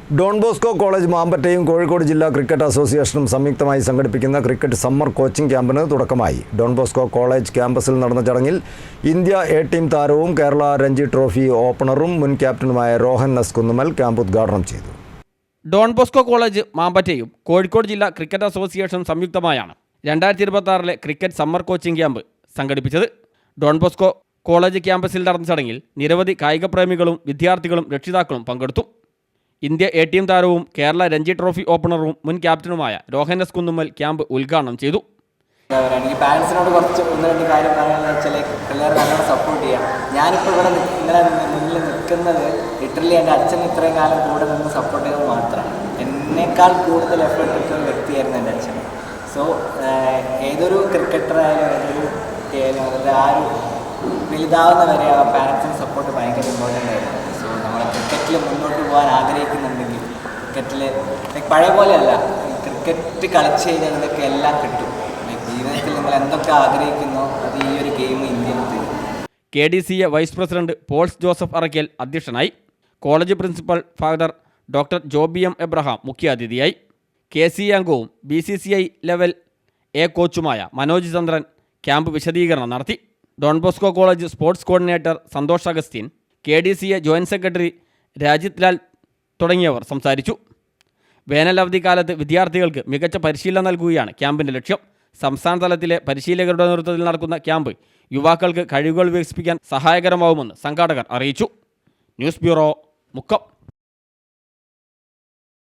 Don Bosco college മാമ്പറ്റയും Kozhikode ജില്ലാ cricket അസോസിയേഷനും സംയുക്തമായി സംഘടിപ്പിക്കുന്ന ക്രിക്കറ്റ് സമ്മർ കോച്ചിംഗ് ക്യാമ്പിന് തുടക്കമായി. ഡോൺ ബോസ്കോ കോളേജ് ക്യാമ്പസിൽ നടന്ന ചടങ്ങിൽ ഇന്ത്യ എ ടീം താരവും കേരള രഞ്ജി ട്രോഫി ഓപ്പണറും മുൻ ക്യാപ്റ്റനുമായ രോഹൻ എസ് കുന്നുമ്മൽ ക്യാമ്പ് ഉദ്ഘാടനം ചെയ്തു. ഡോൺ ബോസ്കോ കോളേജ് മാമ്പറ്റയും കോഴിക്കോട് ജില്ലാ ക്രിക്കറ്റ് അസോസിയേഷൻ സംയുക്തമായാണ് 2026 ക്രിക്കറ്റ് സമ്മർ കോച്ചിംഗ് ക്യാമ്പ് സംഘടിപ്പിച്ചത്. ഡോൺ ബോസ്കോ കോളേജ് ക്യാമ്പസിൽ നടന്ന ചടങ്ങിൽ നിരവധി കായിക പ്രേമികളും വിദ്യാർത്ഥികളും രക്ഷിതാക്കളും പങ്കെടുത്തു. ഇന്ത്യ എ ടീം താരവും കേരള രഞ്ജി ട്രോഫി ഓപ്പണറും മുൻ ക്യാപ്റ്റനുമായ രോഹൻ എസ് കുന്നുമ്മൽ ക്യാമ്പ് ഉദ്ഘാടനം ചെയ്തു. എനിക്ക് പാരൻസിനോട് കുറച്ച് ഒന്ന് രണ്ട് കാര്യം പറയാമെന്ന് വെച്ചാൽ പിള്ളേർ നല്ലോണം സപ്പോർട്ട് ചെയ്യാം. ഞാനിപ്പോൾ ഇവിടെ ഇങ്ങനെ മുന്നിൽ നിൽക്കുന്നത് ലിറ്ററലി എൻ്റെ അച്ഛൻ ഇത്രയും കാലം കൂടെ നിന്ന് സപ്പോർട്ട് ചെയ്തത് മാത്രമാണ്. എന്നേക്കാൾ കൂടുതൽ എഫേർട്ട് എടുത്ത ഒരു വ്യക്തിയായിരുന്നു എൻ്റെ അച്ഛൻ. സോ ഏതൊരു ക്രിക്കറ്ററായാലും ഏതൊരു കുട്ടിയായാലും അതിൻ്റെ ആ ഒരു വലുതാവുന്നവരെ ആ പാരൻസിൻ്റെ സപ്പോർട്ട് ഭയങ്കര ഇമ്പോർട്ടൻ്റ് ആയിരുന്നു. സോ നമ്മൾ ക്രിക്കറ്റിൽ മുന്നോട്ട് പോകാൻ ആഗ്രഹിക്കുന്നുണ്ടെങ്കിൽ ക്രിക്കറ്റിൽ പഴയ പോലെയല്ല, ക്രിക്കറ്റ് കളിച്ച് കഴിഞ്ഞാൽ ഇതൊക്കെ എല്ലാം കിട്ടും. ജീവിതത്തിൽ നിങ്ങൾ എന്തൊക്കെ ആഗ്രഹിക്കുന്നോ അത് ഈ ഒരു ഗെയിം ഇന്ത്യയിൽ തരും. KDCA vice president Pauls Joseph Arackal അധ്യക്ഷനായി. College principal father doctor Joby M Abraham മുഖ്യാതിഥിയായി. KCA അംഗവും BCCI ലെവൽ എ കോച്ചുമായ മനോജ് ചന്ദ്രൻ ക്യാമ്പ് വിശദീകരണം നടത്തി. Don Bosco college sports coordinator Santhosh Augustine, KDCA joint secretary Rajith Lal തുടങ്ങിയവർ സംസാരിച്ചു. വേനൽ അവധിക്കാലത്ത് വിദ്യാർത്ഥികൾക്ക് മികച്ച പരിശീലനം നൽകുകയാണ് ക്യാമ്പിൻ്റെ ലക്ഷ്യം. സംസ്ഥാന തലത്തിലെ പരിശീലകരുടെ നേതൃത്വത്തിൽ നടക്കുന്ന ക്യാമ്പ് യുവാക്കൾക്ക് കഴിവുകൾ വികസിപ്പിക്കാൻ സഹായകരമാവുമെന്ന് സംഘാടകർ അറിയിച്ചു. News bureau, Mukkam.